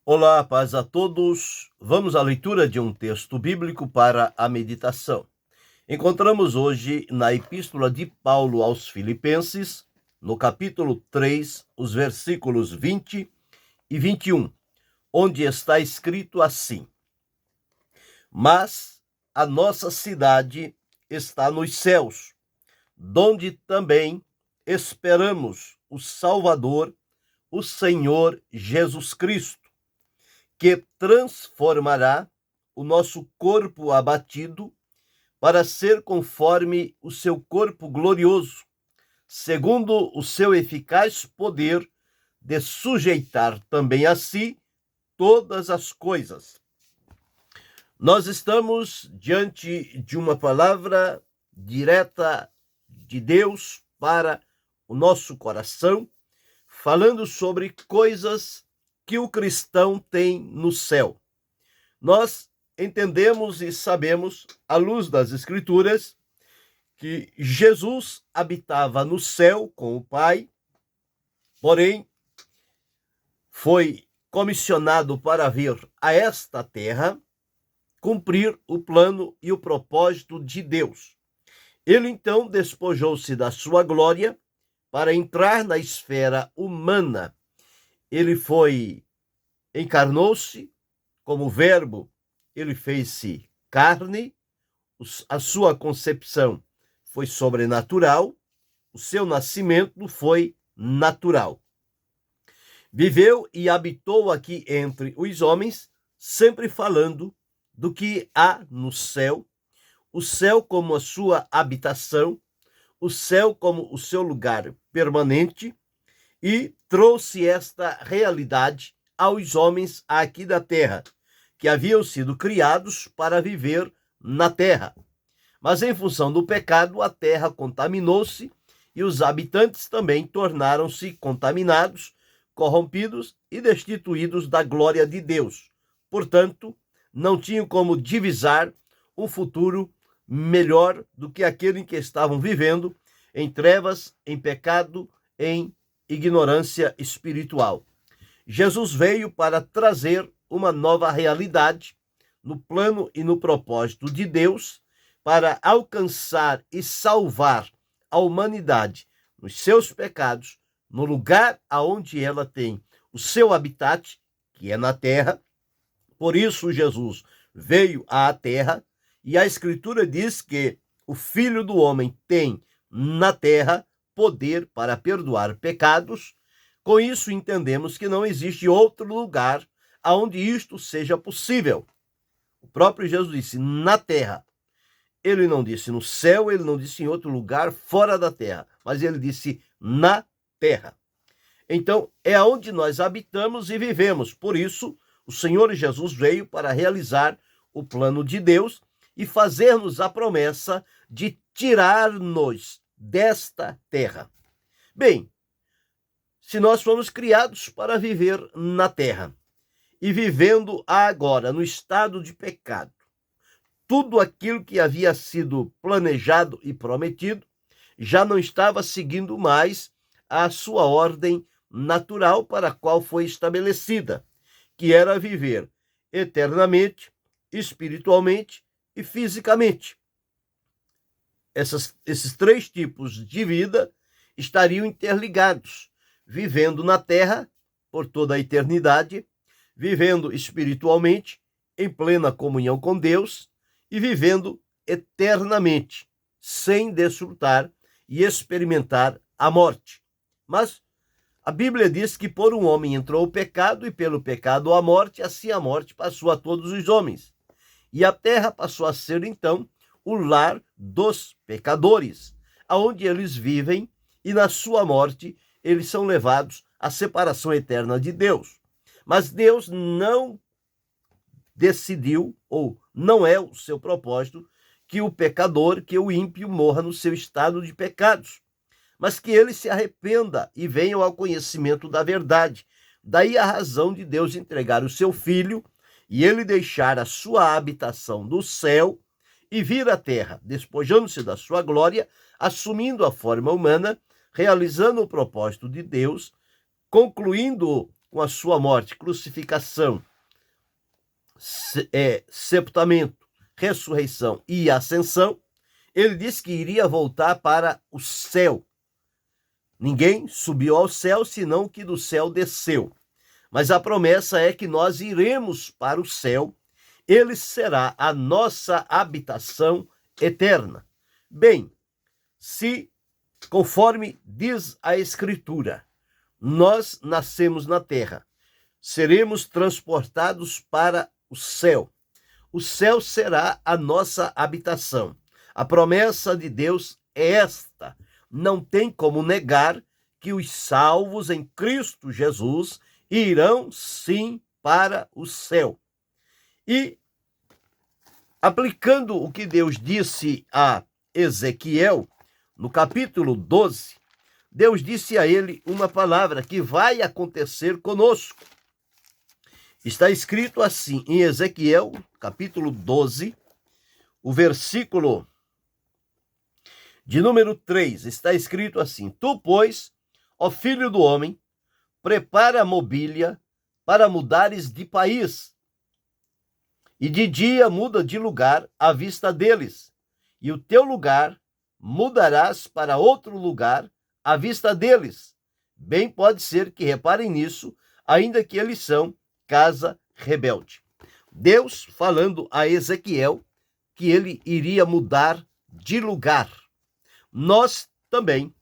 Olá, paz a todos. Vamos à leitura de um texto bíblico para a meditação. Encontramos hoje na Epístola de Paulo aos Filipenses, no capítulo 3, os versículos 20 e 21, onde está escrito assim: Mas a nossa cidade está nos céus, donde também esperamos o Salvador, o Senhor Jesus Cristo, que transformará o nosso corpo abatido para ser conforme o seu corpo glorioso, segundo o seu eficaz poder de sujeitar também a si todas as coisas. Nós estamos diante de uma palavra direta de Deus para o nosso coração, falando sobre coisas que o cristão tem no céu. Nós entendemos e sabemos, à luz das Escrituras, que Jesus habitava no céu com o Pai, porém foi comissionado para vir a esta terra cumprir o plano e o propósito de Deus. Ele então despojou-se da sua glória para entrar na esfera humana. Ele encarnou-se como verbo, ele fez-se carne, a sua concepção foi sobrenatural, o seu nascimento foi natural. Viveu e habitou aqui entre os homens, sempre falando do que há no céu, o céu como a sua habitação, o céu como o seu lugar permanente, e trouxe esta realidade aos homens aqui da terra, que haviam sido criados para viver na terra. Mas em função do pecado, a terra contaminou-se e os habitantes também tornaram-se contaminados, corrompidos e destituídos da glória de Deus. Portanto, não tinham como divisar um futuro melhor do que aquele em que estavam vivendo, em trevas, em pecado, em ignorância espiritual. Jesus veio para trazer uma nova realidade no plano e no propósito de Deus, para alcançar e salvar a humanidade nos seus pecados, no lugar aonde ela tem o seu habitat, que é na terra. Por isso Jesus veio à terra, e a Escritura diz que o Filho do Homem tem na terra poder para perdoar pecados. Com isso entendemos que não existe outro lugar aonde isto seja possível. O próprio Jesus disse na terra. Ele não disse no céu, ele não disse em outro lugar fora da terra, mas ele disse na terra. Então, é onde nós habitamos e vivemos. Por isso, o Senhor Jesus veio para realizar o plano de Deus e fazer-nos a promessa de tirar-nos desta terra. Bem, se nós fomos criados para viver na terra e vivendo agora no estado de pecado, tudo aquilo que havia sido planejado e prometido já não estava seguindo mais a sua ordem natural para a qual foi estabelecida, que era viver eternamente, espiritualmente e fisicamente. Esses três tipos de vida estariam interligados, vivendo na terra por toda a eternidade, vivendo espiritualmente em plena comunhão com Deus e vivendo eternamente, sem desfrutar e experimentar a morte. Mas a Bíblia diz que por um homem entrou o pecado, e pelo pecado a morte, assim a morte passou a todos os homens. E a terra passou a ser, então, o lar dos pecadores, aonde eles vivem, e na sua morte eles são levados à separação eterna de Deus. Mas Deus não decidiu, ou não é o seu propósito, que o pecador, que o ímpio morra no seu estado de pecados, mas que ele se arrependa e venha ao conhecimento da verdade. Daí a razão de Deus entregar o seu Filho e ele deixar a sua habitação do céu e vir à terra, despojando-se da sua glória, assumindo a forma humana, realizando o propósito de Deus, concluindo com a sua morte, crucificação, sepultamento, ressurreição e ascensão, ele disse que iria voltar para o céu. Ninguém subiu ao céu, senão que do céu desceu. Mas a promessa é que nós iremos para o céu, ele será a nossa habitação eterna. Bem, se, conforme diz a Escritura, nós nascemos na terra, seremos transportados para o céu. O céu será a nossa habitação. A promessa de Deus é esta. Não tem como negar que os salvos em Cristo Jesus irão sim para o céu. E, aplicando o que Deus disse a Ezequiel, no capítulo 12, Deus disse a ele uma palavra que vai acontecer conosco. Está escrito assim em Ezequiel, capítulo 12, o versículo de número 3, está escrito assim: Tu, pois, ó filho do homem, prepara a mobília para mudares de país, e de dia muda de lugar à vista deles, e o teu lugar mudarás para outro lugar à vista deles. Bem pode ser que reparem nisso, ainda que eles são casa rebelde. Deus falando a Ezequiel que ele iria mudar de lugar. Nós também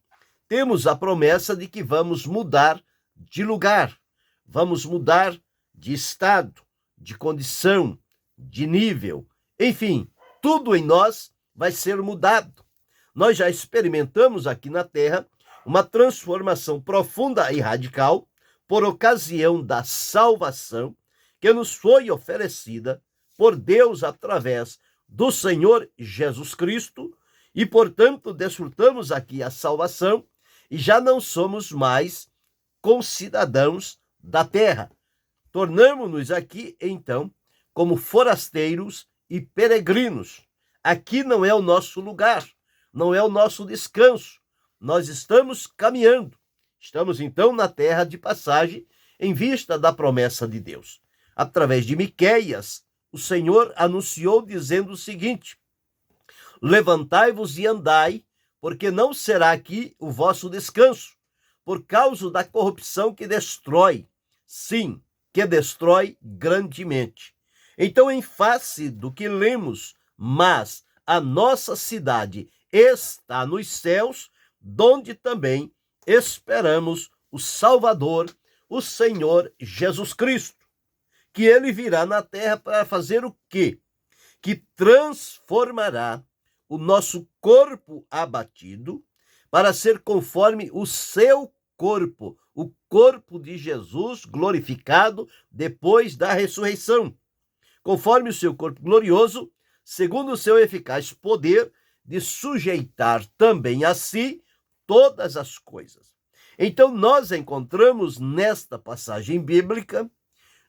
temos a promessa de que vamos mudar de lugar, vamos mudar de estado, de condição, de nível, enfim, tudo em nós vai ser mudado. Nós já experimentamos aqui na Terra uma transformação profunda e radical por ocasião da salvação que nos foi oferecida por Deus através do Senhor Jesus Cristo, e, portanto, desfrutamos aqui a salvação e já não somos mais concidadãos da terra. Tornamo-nos aqui, então, como forasteiros e peregrinos. Aqui não é o nosso lugar, não é o nosso descanso. Nós estamos caminhando. Estamos, então, na terra de passagem em vista da promessa de Deus. Através de Miqueias, o Senhor anunciou dizendo o seguinte: Levantai-vos e andai, porque não será aqui o vosso descanso, por causa da corrupção que destrói, sim, que destrói grandemente. Então, em face do que lemos, mas a nossa cidade está nos céus, donde também esperamos o Salvador, o Senhor Jesus Cristo, que ele virá na terra para fazer o quê? Que transformará o nosso corpo abatido para ser conforme o seu corpo, o corpo de Jesus glorificado depois da ressurreição, conforme o seu corpo glorioso, segundo o seu eficaz poder de sujeitar também a si todas as coisas. Então, nós encontramos nesta passagem bíblica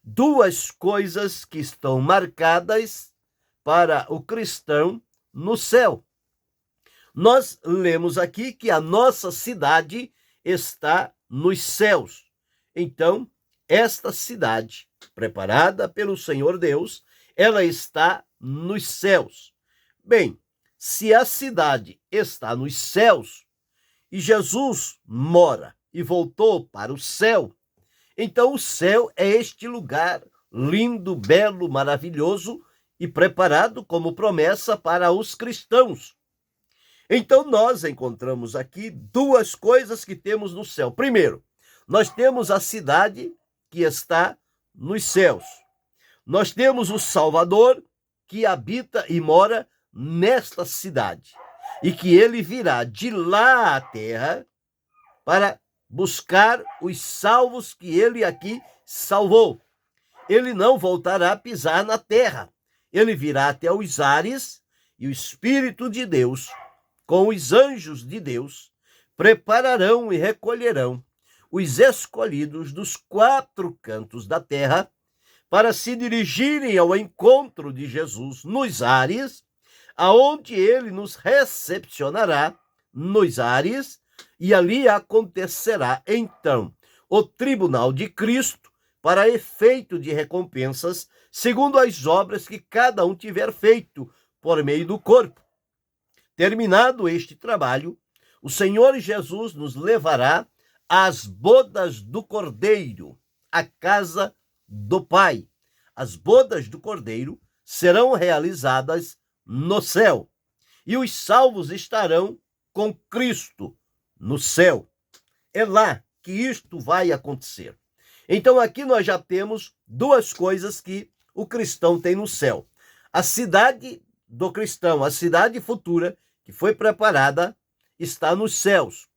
duas coisas que estão marcadas para o cristão no céu. Nós lemos aqui que a nossa cidade está nos céus. Então, esta cidade, preparada pelo Senhor Deus, ela está nos céus. Bem, se a cidade está nos céus e Jesus mora e voltou para o céu, então o céu é este lugar lindo, belo, maravilhoso e preparado como promessa para os cristãos. Então nós encontramos aqui duas coisas que temos no céu. Primeiro, nós temos a cidade que está nos céus. Nós temos o Salvador que habita e mora nesta cidade, e que ele virá de lá à terra para buscar os salvos que ele aqui salvou. Ele não voltará a pisar na terra. Ele virá até os ares, e o Espírito de Deus, com os anjos de Deus, prepararão e recolherão os escolhidos dos quatro cantos da terra para se dirigirem ao encontro de Jesus nos ares, aonde ele nos recepcionará nos ares, e ali acontecerá então o tribunal de Cristo, para efeito de recompensas, segundo as obras que cada um tiver feito por meio do corpo. Terminado este trabalho, o Senhor Jesus nos levará às bodas do Cordeiro, à casa do Pai. As bodas do Cordeiro serão realizadas no céu, e os salvos estarão com Cristo no céu. É lá que isto vai acontecer. Então aqui nós já temos duas coisas que o cristão tem no céu. A cidade do cristão, a cidade futura, que foi preparada, está nos céus.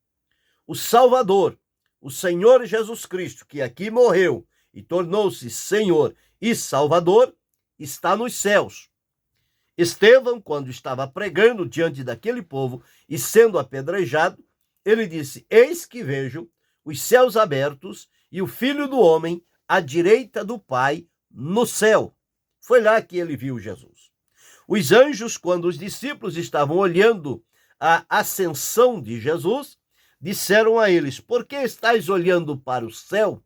O Salvador, o Senhor Jesus Cristo, que aqui morreu e tornou-se Senhor e Salvador, está nos céus. Estevão, quando estava pregando diante daquele povo e sendo apedrejado, ele disse: eis que vejo os céus abertos e o Filho do Homem à direita do Pai no céu. Foi lá que ele viu Jesus. Os anjos, quando os discípulos estavam olhando a ascensão de Jesus, disseram a eles: por que estáis olhando para o céu?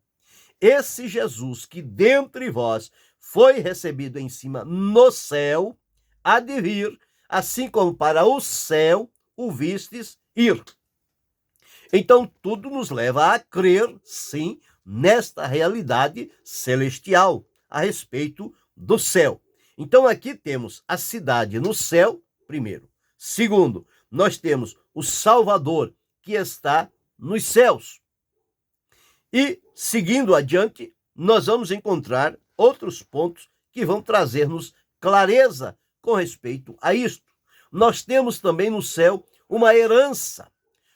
Esse Jesus que dentre vós foi recebido em cima no céu, há de vir, assim como para o céu o vistes ir. Então, tudo nos leva a crer, sim, nesta realidade celestial, a respeito do céu. Então, aqui temos a cidade no céu, primeiro. Segundo, nós temos o Salvador, que está nos céus. E, seguindo adiante, nós vamos encontrar outros pontos que vão trazer-nos clareza com respeito a isto. Nós temos também no céu uma herança.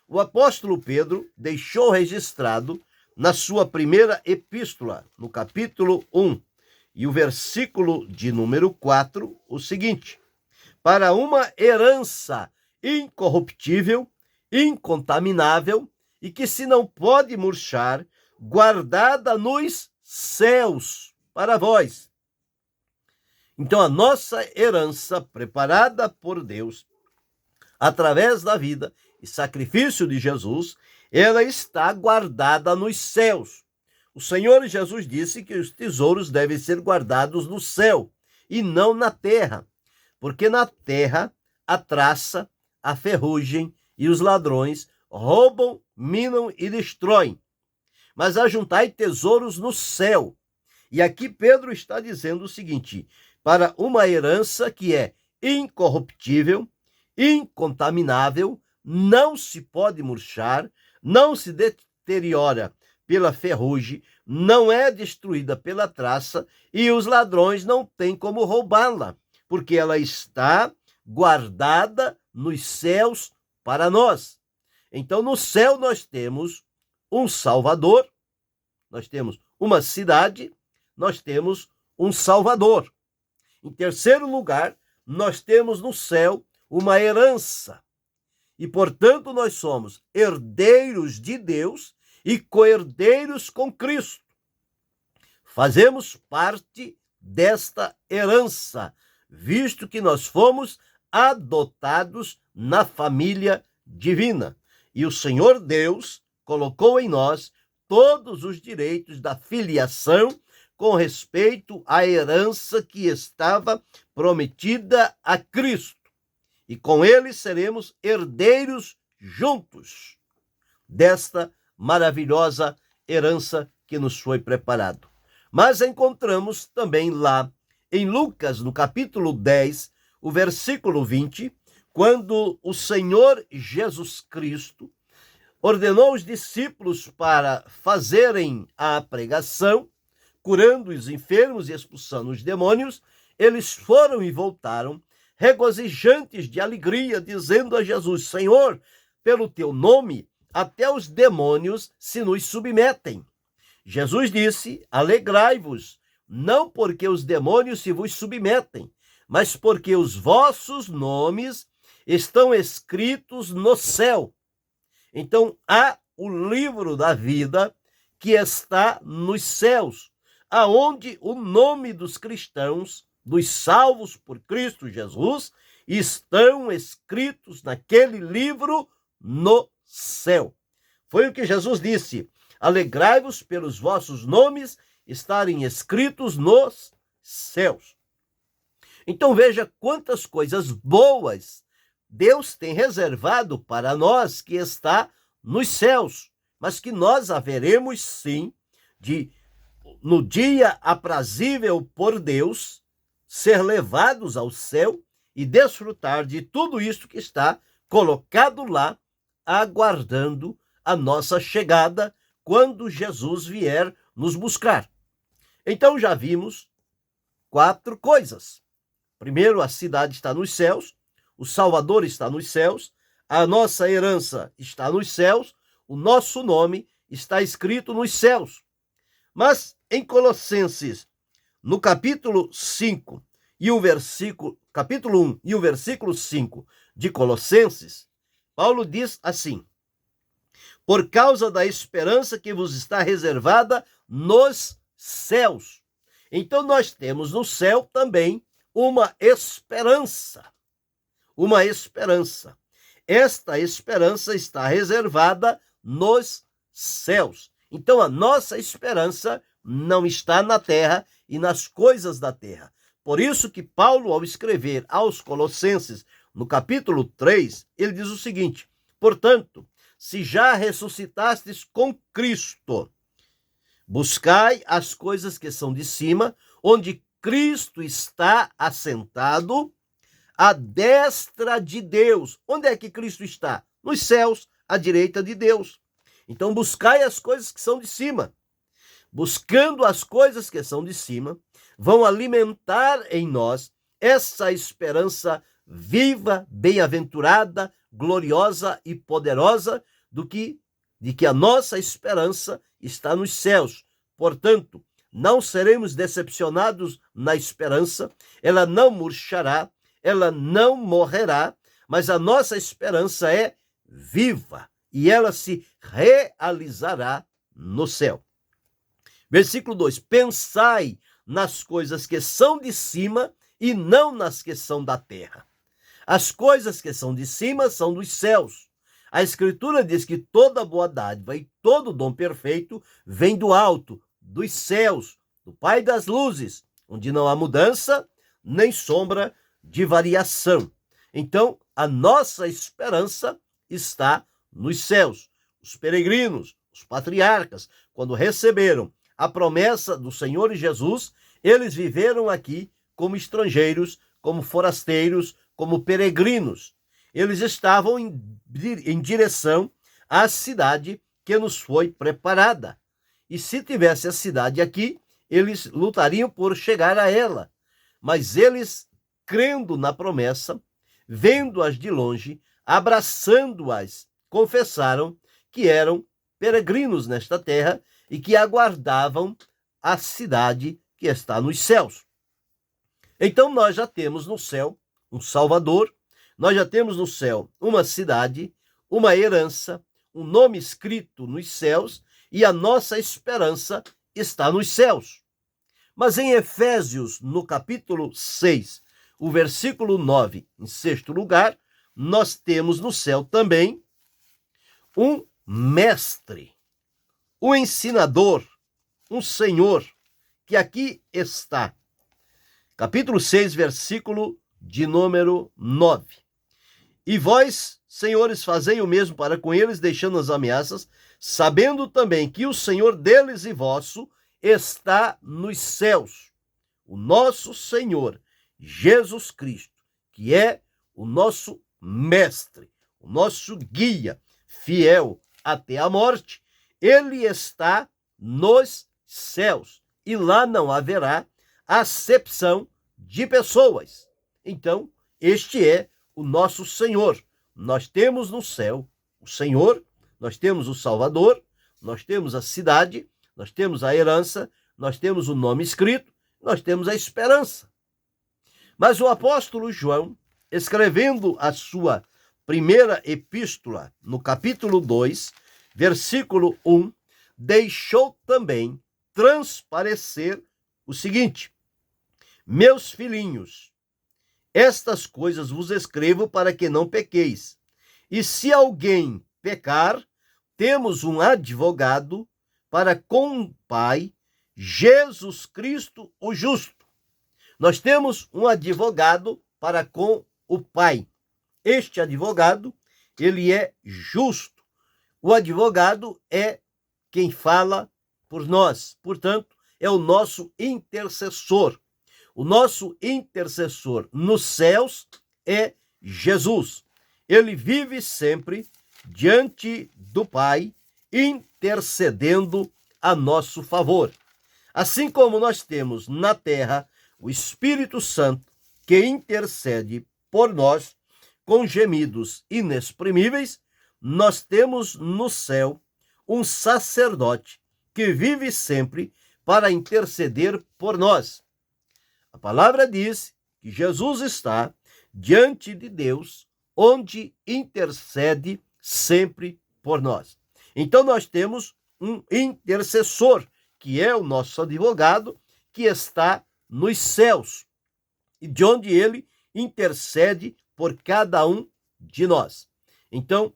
O apóstolo Pedro deixou registrado na sua primeira epístola, no capítulo 1, e o versículo de número 4, o seguinte: para uma herança incorruptível, incontaminável e que se não pode murchar, guardada nos céus para vós. Então, a nossa herança preparada por Deus, através da vida e sacrifício de Jesus, ela está guardada nos céus. O Senhor Jesus disse que os tesouros devem ser guardados no céu e não na terra, porque na terra a traça, a ferrugem e os ladrões roubam, minam e destroem. Mas ajuntai tesouros no céu. E aqui Pedro está dizendo o seguinte: para uma herança que é incorruptível, incontaminável, não se pode murchar, não se deteriora pela ferrugem, não é destruída pela traça e os ladrões não têm como roubá-la, porque ela está guardada nos céus para nós. Então, no céu nós temos um Salvador, nós temos uma cidade, nós temos um Salvador. Em terceiro lugar, nós temos no céu uma herança. E, portanto, nós somos herdeiros de Deus e co-herdeiros com Cristo. Fazemos parte desta herança, visto que nós fomos adotados na família divina. E o Senhor Deus colocou em nós todos os direitos da filiação com respeito à herança que estava prometida a Cristo. E com ele seremos herdeiros juntos desta maravilhosa herança que nos foi preparado. Mas encontramos também lá em Lucas, no capítulo 10, o versículo 20, quando o Senhor Jesus Cristo ordenou os discípulos para fazerem a pregação, curando os enfermos e expulsando os demônios, eles foram e voltaram, regozijantes de alegria, dizendo a Jesus: Senhor, pelo teu nome, até os demônios se nos submetem. Jesus disse: alegrai-vos, não porque os demônios se vos submetem, mas porque os vossos nomes estão escritos no céu. Então, há o livro da vida que está nos céus, aonde o nome dos cristãos, dos salvos por Cristo Jesus, estão escritos naquele livro no céu. Foi o que Jesus disse: alegrai-vos pelos vossos nomes estarem escritos nos céus. Então veja quantas coisas boas Deus tem reservado para nós que está nos céus, mas que nós haveremos sim de, no dia aprazível por Deus, ser levados ao céu e desfrutar de tudo isso que está colocado lá, aguardando a nossa chegada quando Jesus vier nos buscar. Então já vimos 4 coisas. Primeiro, a cidade está nos céus, o Salvador está nos céus, a nossa herança está nos céus, o nosso nome está escrito nos céus. Mas em Colossenses, no capítulo 5 e o capítulo 1 e o versículo 5 de Colossenses, Paulo diz assim: por causa da esperança que vos está reservada nos céus. Então nós temos no céu também uma esperança. Uma esperança. Esta esperança está reservada nos céus. Então a nossa esperança não está na terra e nas coisas da terra. Por isso que Paulo, ao escrever aos Colossenses, no capítulo 3, ele diz o seguinte: portanto, se já ressuscitastes com Cristo, buscai as coisas que são de cima, onde Cristo está assentado à destra de Deus. Onde é que Cristo está? Nos céus, à direita de Deus. Então buscai as coisas que são de cima. Buscando as coisas que são de cima, vão alimentar em nós essa esperança viva, bem-aventurada, gloriosa e poderosa de que a nossa esperança está nos céus. Portanto, não seremos decepcionados na esperança, ela não murchará, ela não morrerá, mas a nossa esperança é viva e ela se realizará no céu. Versículo 2: pensai nas coisas que são de cima e não nas que são da terra. As coisas que são de cima são dos céus. A Escritura diz que toda boa dádiva e todo dom perfeito vem do alto, dos céus, do Pai das luzes, onde não há mudança nem sombra de variação. Então, a nossa esperança está nos céus. Os peregrinos, os patriarcas, quando receberam a promessa do Senhor Jesus, eles viveram aqui como estrangeiros, como forasteiros, como peregrinos. Eles estavam em direção à cidade que nos foi preparada. E se tivesse a cidade aqui, eles lutariam por chegar a ela. Mas eles, crendo na promessa, vendo-as de longe, abraçando-as, confessaram que eram peregrinos nesta terra e que aguardavam a cidade que está nos céus. Então nós já temos no céu um Salvador, nós já temos no céu uma cidade, uma herança, um nome escrito nos céus, e a nossa esperança está nos céus. Mas em Efésios, no capítulo 6, o versículo 9, em sexto lugar, nós temos no céu também um mestre, um ensinador, um Senhor, que aqui está. Capítulo 6, versículo de número 9. E vós, senhores, fazei o mesmo para com eles, deixando as ameaças, sabendo também que o Senhor deles e vosso está nos céus, o nosso Senhor Jesus Cristo, que é o nosso mestre, o nosso guia, fiel até a morte, ele está nos céus e lá não haverá acepção de pessoas. Então, este é o nosso Senhor. Nós temos no céu o Senhor, nós temos o Salvador, nós temos a cidade, nós temos a herança, nós temos o nome escrito, nós temos a esperança. Mas o apóstolo João, escrevendo a sua primeira epístola, no capítulo 2, versículo 1, deixou também transparecer o seguinte: meus filhinhos, estas coisas vos escrevo para que não pequeis. E se alguém pecar, temos um advogado para com o Pai, Jesus Cristo, o justo. Nós temos um advogado para com o Pai. Este advogado, ele é justo. O advogado é quem fala por nós. Portanto, é o nosso intercessor. O nosso intercessor nos céus é Jesus. Ele vive sempre diante do Pai, intercedendo a nosso favor. Assim como nós temos na terra o Espírito Santo, que intercede por nós com gemidos inexprimíveis, nós temos no céu um sacerdote que vive sempre para interceder por nós. A palavra diz que Jesus está diante de Deus, onde intercede sempre por nós. Então nós temos um intercessor, que é o nosso advogado, que está nos céus, e de onde ele intercede por cada um de nós. Então,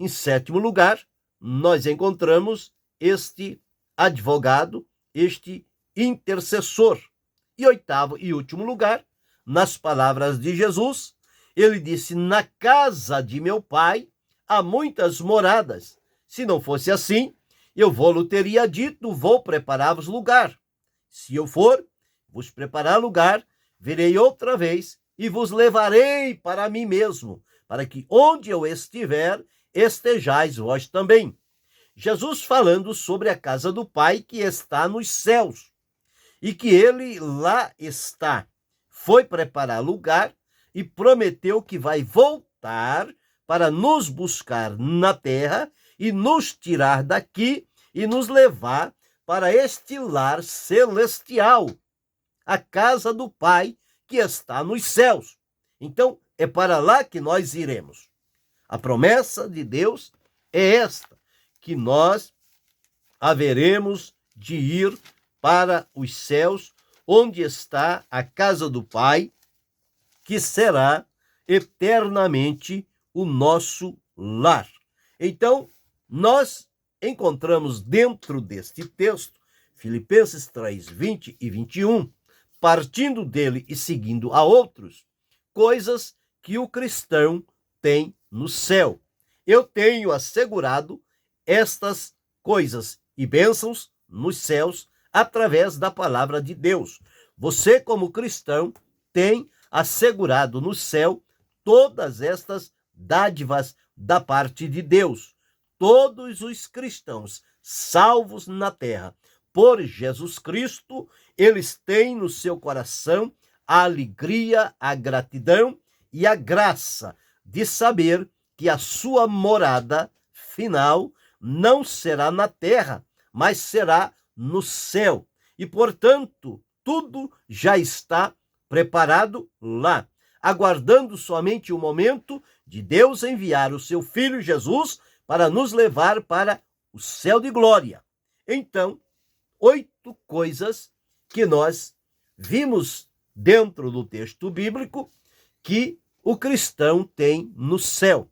em sétimo lugar, nós encontramos este advogado, este intercessor. E oitavo e último lugar, nas palavras de Jesus, ele disse: na casa de meu pai há muitas moradas. Se não fosse assim, eu vou-lhe teria dito, vou preparar-vos lugar. Se eu for vos preparar lugar, virei outra vez e vos levarei para mim mesmo, para que onde eu estiver, estejais vós também. Jesus falando sobre a casa do Pai que está nos céus, e que ele lá está. Foi preparar lugar e prometeu que vai voltar para nos buscar na terra e nos tirar daqui e nos levar para este lar celestial, a casa do Pai que está nos céus. Então, é para lá que nós iremos. A promessa de Deus é esta, que nós haveremos de ir para os céus, onde está a casa do Pai, que será eternamente o nosso lar. Então, nós encontramos dentro deste texto, Filipenses 3, 20 e 21, partindo dele e seguindo a outros, coisas que o cristão tem no céu. Eu tenho assegurado estas coisas e bênçãos nos céus através da palavra de Deus. Você, como cristão, tem assegurado no céu todas estas dádivas da parte de Deus. Todos os cristãos salvos na terra por Jesus Cristo, eles têm no seu coração a alegria, a gratidão e a graça de saber que a sua morada final não será na terra, mas será no céu. E, portanto, tudo já está preparado lá, aguardando somente o momento de Deus enviar o seu Filho Jesus para nos levar para o céu de glória. Então, 8 coisas que nós vimos dentro do texto bíblico que o cristão tem no céu,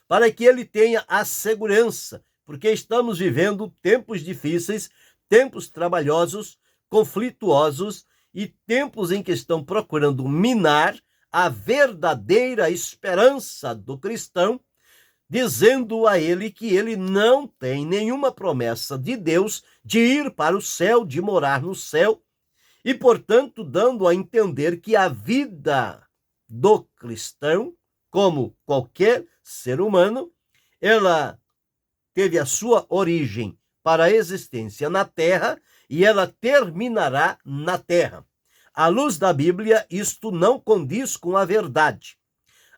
para que ele tenha a segurança, porque estamos vivendo tempos difíceis, tempos trabalhosos, conflituosos e tempos em que estão procurando minar a verdadeira esperança do cristão, dizendo a ele que ele não tem nenhuma promessa de Deus de ir para o céu, de morar no céu, e, portanto, dando a entender que a vida do cristão, como qualquer ser humano, ela teve a sua origem para a existência na terra e ela terminará na terra. À luz da Bíblia, isto não condiz com a verdade.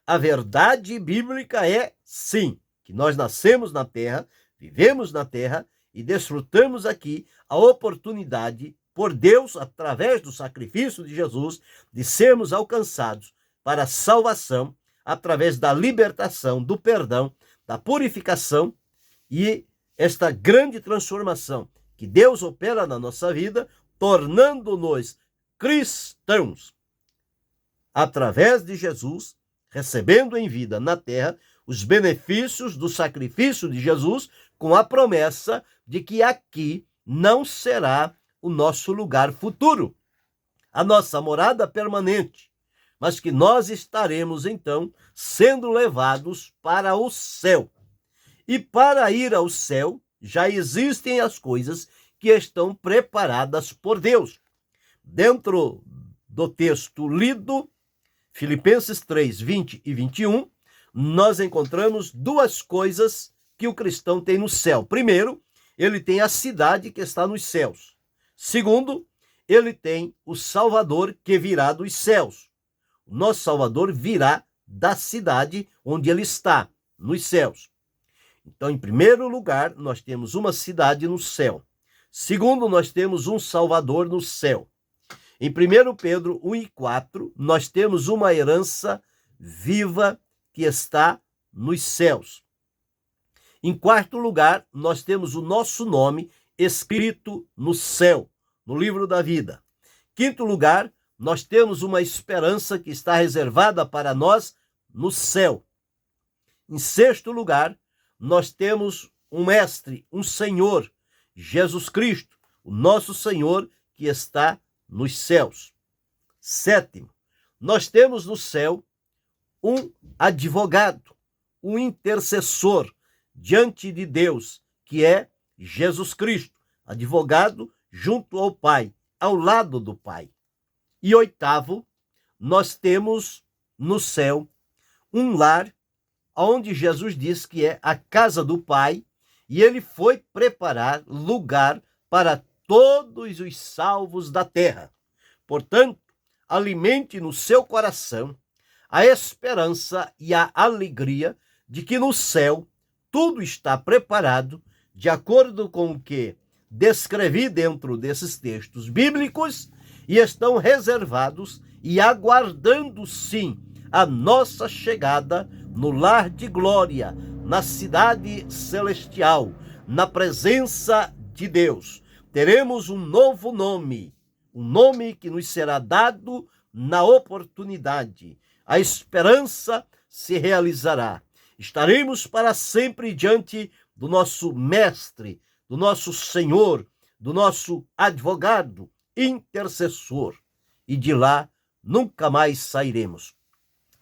A verdade bíblica é, sim, que nós nascemos na terra, vivemos na terra e desfrutamos aqui a oportunidade por Deus, através do sacrifício de Jesus, de sermos alcançados para a salvação, através da libertação, do perdão, da purificação e esta grande transformação que Deus opera na nossa vida, tornando-nos cristãos. Através de Jesus, recebendo em vida na terra os benefícios do sacrifício de Jesus, com a promessa de que aqui não será o nosso lugar futuro, a nossa morada permanente, mas que nós estaremos, então, sendo levados para o céu. E para ir ao céu, já existem as coisas que estão preparadas por Deus. Dentro do texto lido, Filipenses 3, 20 e 21, nós encontramos duas coisas que o cristão tem no céu. Primeiro, ele tem a cidade que está nos céus. Segundo, ele tem o Salvador que virá dos céus. O nosso Salvador virá da cidade onde ele está, nos céus. Então, em primeiro lugar, nós temos uma cidade no céu. Segundo, nós temos um Salvador no céu. Em 1 Pedro 1 e 4, nós temos uma herança viva que está nos céus. Em quarto lugar, nós temos o nosso nome escrito no céu, no livro da vida. Quinto lugar, nós temos uma esperança que está reservada para nós no céu. Em sexto lugar, nós temos um mestre, um Senhor, Jesus Cristo, o nosso Senhor que está nos céus. Sétimo, nós temos no céu um advogado, um intercessor diante de Deus, que é Jesus Cristo, advogado junto ao Pai, ao lado do Pai. E oitavo, nós temos no céu um lar onde Jesus diz que é a casa do Pai, e ele foi preparar lugar para todos os salvos da terra. Portanto, alimente no seu coração a esperança e a alegria de que no céu tudo está preparado de acordo com o que descrevi dentro desses textos bíblicos e estão reservados e aguardando, sim, a nossa chegada no lar de glória, na cidade celestial, na presença de Deus. Teremos um novo nome, um nome que nos será dado na oportunidade. A esperança se realizará. Estaremos para sempre diante do nosso mestre, do nosso Senhor, do nosso advogado, intercessor. E de lá nunca mais sairemos.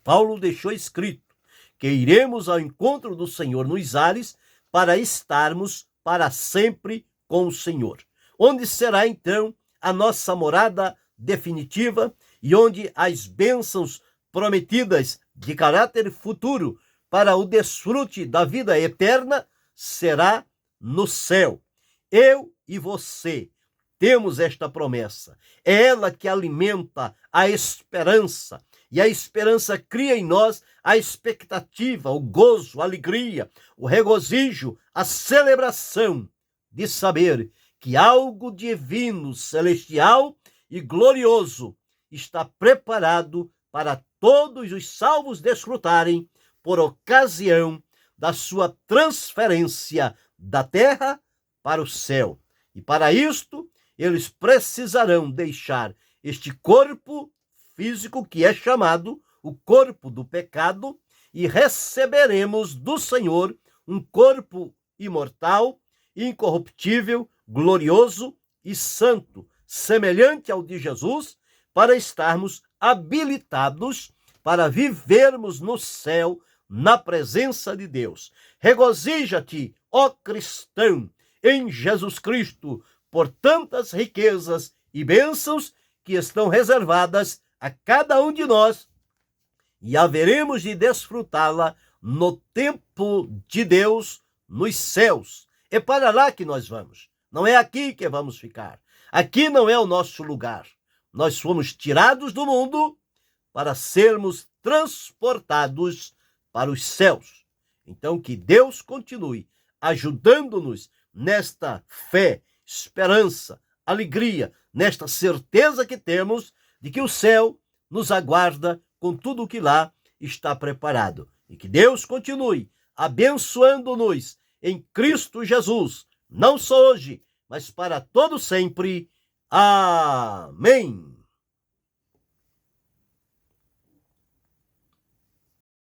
Paulo deixou escrito que iremos ao encontro do Senhor nos ares para estarmos para sempre com o Senhor. Onde será então a nossa morada definitiva e onde as bênçãos prometidas de caráter futuro para o desfrute da vida eterna será no céu. Eu e você temos esta promessa. É ela que alimenta a esperança. E a esperança cria em nós a expectativa, o gozo, a alegria, o regozijo, a celebração de saber que algo divino, celestial e glorioso está preparado para todos os salvos desfrutarem por ocasião da sua transferência da terra para o céu. E para isto, eles precisarão deixar este corpo físico que é chamado o corpo do pecado e receberemos do Senhor um corpo imortal, incorruptível, glorioso e santo, semelhante ao de Jesus, para estarmos habilitados para vivermos no céu na presença de Deus. Regozija-te, ó cristão, em Jesus Cristo, por tantas riquezas e bênçãos que estão reservadas a cada um de nós e haveremos de desfrutá-la no tempo de Deus nos céus. É para lá que nós vamos. Não é aqui que vamos ficar. Aqui não é o nosso lugar. Nós fomos tirados do mundo para sermos transportados para os céus. Então, que Deus continue ajudando-nos nesta fé, esperança, alegria, nesta certeza que temos de que o céu nos aguarda com tudo o que lá está preparado. E que Deus continue abençoando-nos em Cristo Jesus, não só hoje, mas para todo sempre. Amém.